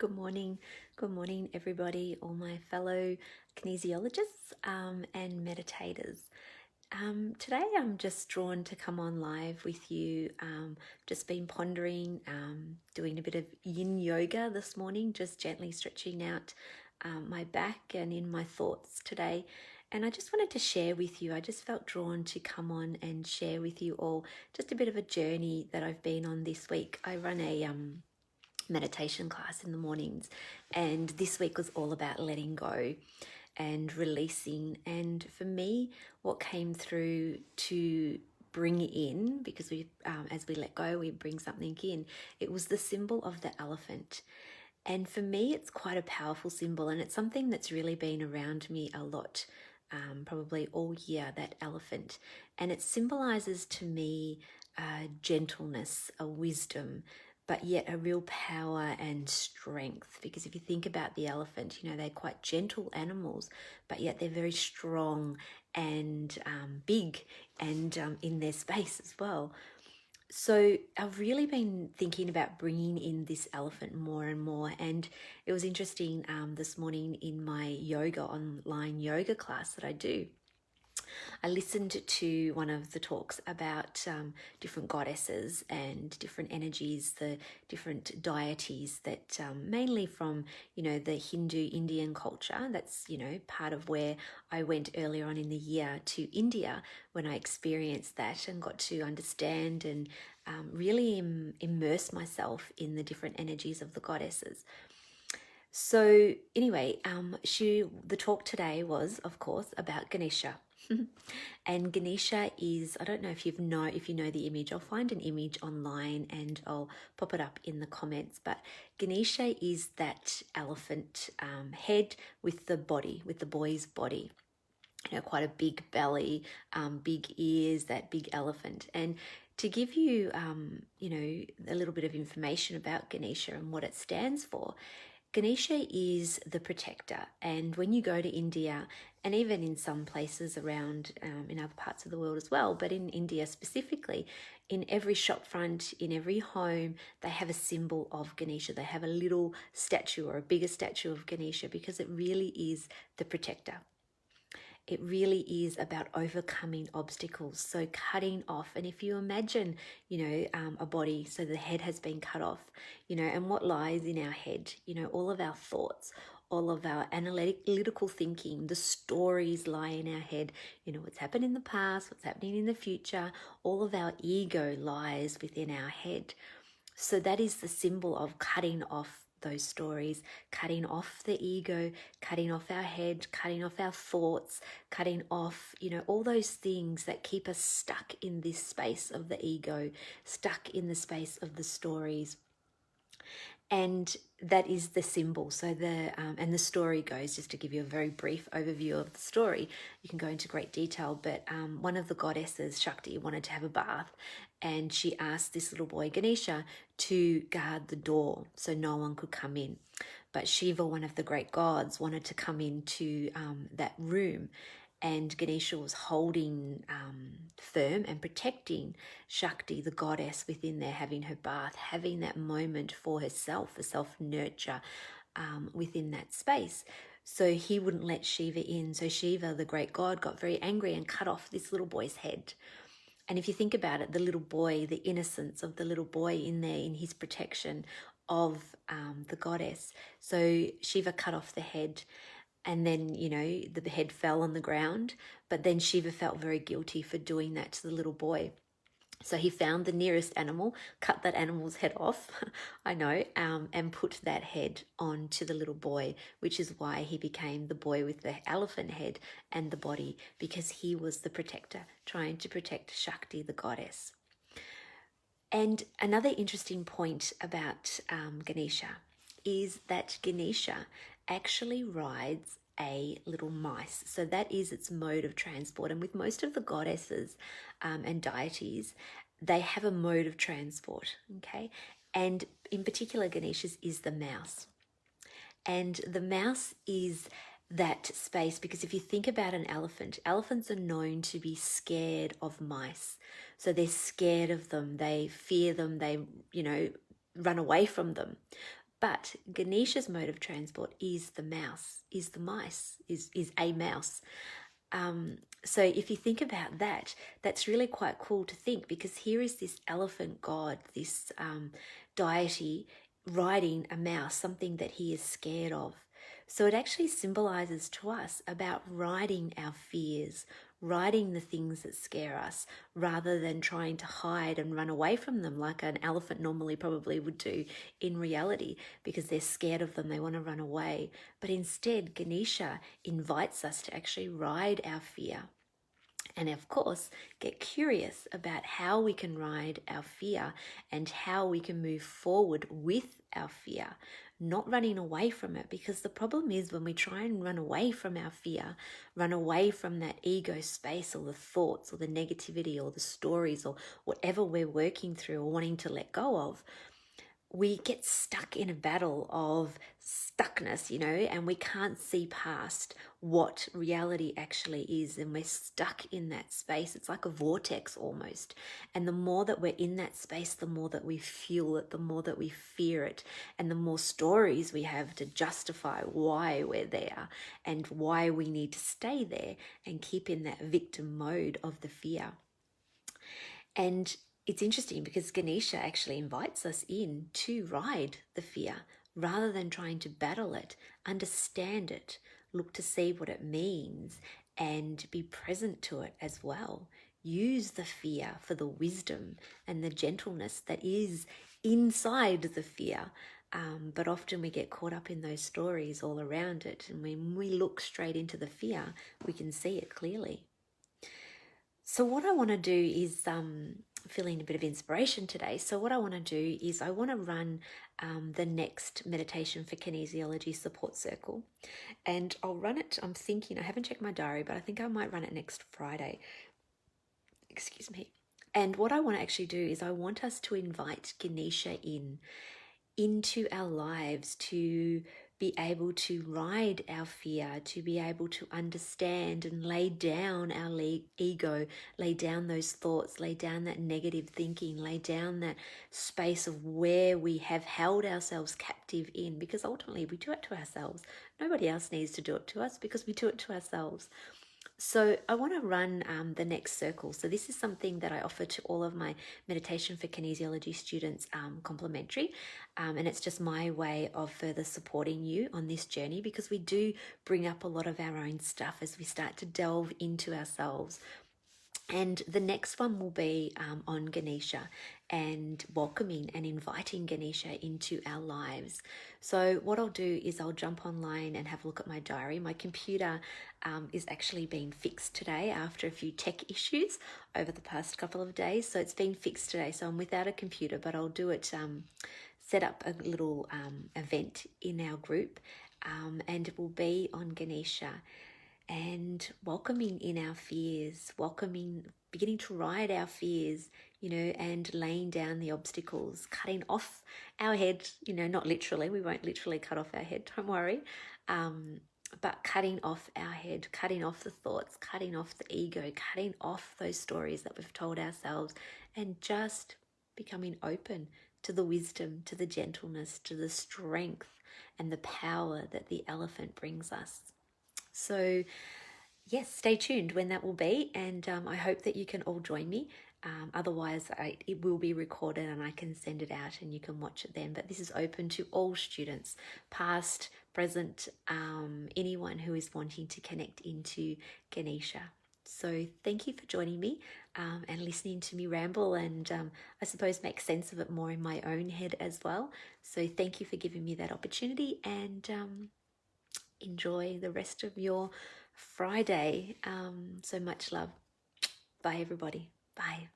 Good morning. Good morning, everybody, all my fellow kinesiologists and meditators. Today I'm just drawn to come on live with you. Just been pondering, doing a bit of yin yoga this morning, just gently stretching out my back and in my thoughts today. And I just wanted to share with you, I just felt drawn to come on and share with you all just a bit of a journey that I've been on this week. I run a meditation class in the mornings, and this week was all about letting go and releasing. And for me, what came through to bring in, because we as we let go, we bring something in, it was the symbol of the elephant. And for me, it's quite a powerful symbol, and it's something that's really been around me a lot, probably all year, that elephant. And it symbolizes to me gentleness, a wisdom, but yet a real power and strength. Because if you think about the elephant, they're quite gentle animals, but yet they're very strong and big and in their space as well. So I've really been thinking about bringing in this elephant more and more. And it was interesting this morning in my online yoga class that I do. I listened to one of the talks about different goddesses and different energies, the different deities that mainly from, the Hindu Indian culture. That's, part of where I went earlier on in the year to India when I experienced that and got to understand and really immerse myself in the different energies of the goddesses. So anyway, the talk today was, of course, about Ganesha. And Ganesha is, I don't know if you know the image. I'll find an image online and I'll pop it up in the comments. But Ganesha is that elephant head with the body, with the boy's body. Quite a big belly, big ears, that big elephant. And to give you, a little bit of information about Ganesha and what it stands for, Ganesha is the protector. And when you go to India, and even in some places around in other parts of the world as well, but in India specifically, in every shop front, in every home, they have a symbol of Ganesha. They have a little statue or a bigger statue of Ganesha because it really is the protector. It really is about overcoming obstacles, so cutting off. And if you imagine, a body, so the head has been cut off, and what lies in our head, all of our thoughts, all of our analytical thinking, the stories lie in our head, what's happened in the past, what's happening in the future, all of our ego lies within our head. So that is the symbol of cutting off those stories, cutting off the ego, cutting off our head, cutting off our thoughts, cutting off, all those things that keep us stuck in this space of the ego, stuck in the space of the stories. And that is the symbol. So and the story goes, just to give you a very brief overview of the story, you can go into great detail, but one of the goddesses, Shakti, wanted to have a bath, and she asked this little boy, Ganesha, to guard the door so no one could come in. But Shiva, one of the great gods, wanted to come into that room, and Ganesha was holding firm and protecting Shakti, the goddess, within there, having her bath, having that moment for herself, for self-nurture within that space. So he wouldn't let Shiva in. So Shiva, the great god, got very angry and cut off this little boy's head. And if you think about it, the little boy, the innocence of the little boy in there, in his protection of the goddess. So Shiva cut off the head. And then, the head fell on the ground, but then Shiva felt very guilty for doing that to the little boy. So he found the nearest animal, cut that animal's head off, I know, and put that head onto the little boy, which is why he became the boy with the elephant head and the body, because he was the protector, trying to protect Shakti, the goddess. And another interesting point about Ganesha is that Ganesha actually rides a little mice. So that is its mode of transport. And with most of the goddesses and deities, they have a mode of transport, okay? And in particular, Ganesha's is the mouse. And the mouse is that space, because if you think about an elephant, elephants are known to be scared of mice. So they're scared of them, they fear them, they, run away from them. But Ganesha's mode of transport is the mouse, is the mice, is a mouse. So if you think about that, that's really quite cool to think, because here is this elephant god, this deity riding a mouse, something that he is scared of. So it actually symbolizes to us about riding our fears, riding the things that scare us, rather than trying to hide and run away from them like an elephant normally probably would do in reality, because they're scared of them, they want to run away. But instead, Ganesha invites us to actually ride our fear. And of course, get curious about how we can ride our fear and how we can move forward with our fear, not running away from it. Because the problem is, when we try and run away from our fear, run away from that ego space, or the thoughts or the negativity or the stories or whatever we're working through or wanting to let go of, we get stuck in a battle of stuckness, and we can't see past what reality actually is. And we're stuck in that space. It's like a vortex almost. And the more that we're in that space, the more that we feel it, the more that we fear it, and the more stories we have to justify why we're there and why we need to stay there and keep in that victim mode of the fear. And it's interesting because Ganesha actually invites us in to ride the fear rather than trying to battle it, understand it, look to see what it means, and be present to it as well. Use the fear for the wisdom and the gentleness that is inside the fear. But often we get caught up in those stories all around it. And when we look straight into the fear, we can see it clearly. So what I want to do is feeling a bit of inspiration today. So what I want to do is I want to run the next meditation for kinesiology support circle, and I'll run it. I'm thinking, I haven't checked my diary, but I think I might run it next Friday. Excuse me. And what I want to actually do is I want us to invite Ganesha into our lives, to be able to ride our fear, to be able to understand and lay down our ego, lay down those thoughts, lay down that negative thinking, lay down that space of where we have held ourselves captive in, because ultimately we do it to ourselves. Nobody else needs to do it to us, because we do it to ourselves. So I want to run the next circle. So this is something that I offer to all of my meditation for kinesiology students complimentary. And it's just my way of further supporting you on this journey, because we do bring up a lot of our own stuff as we start to delve into ourselves. And the next one will be on Ganesha and welcoming and inviting Ganesha into our lives. So what I'll do is I'll jump online and have a look at my diary. My computer is actually being fixed today after a few tech issues over the past couple of days. So it's been fixed today. So I'm without a computer, but I'll do it, set up a little event in our group, and it will be on Ganesha. And welcoming in our fears, beginning to ride our fears, and laying down the obstacles, cutting off our head, not literally, we won't literally cut off our head, don't worry, but cutting off our head, cutting off the thoughts, cutting off the ego, cutting off those stories that we've told ourselves, and just becoming open to the wisdom, to the gentleness, to the strength and the power that the elephant brings us. So yes, stay tuned when that will be, and I hope that you can all join me. Otherwise, it will be recorded and I can send it out and you can watch it then. But this is open to all students, past, present, anyone who is wanting to connect into Ganesha. So thank you for joining me and listening to me ramble, and I suppose make sense of it more in my own head as well. So thank you for giving me that opportunity, and enjoy the rest of your Friday. So much love. Bye, everybody. Bye.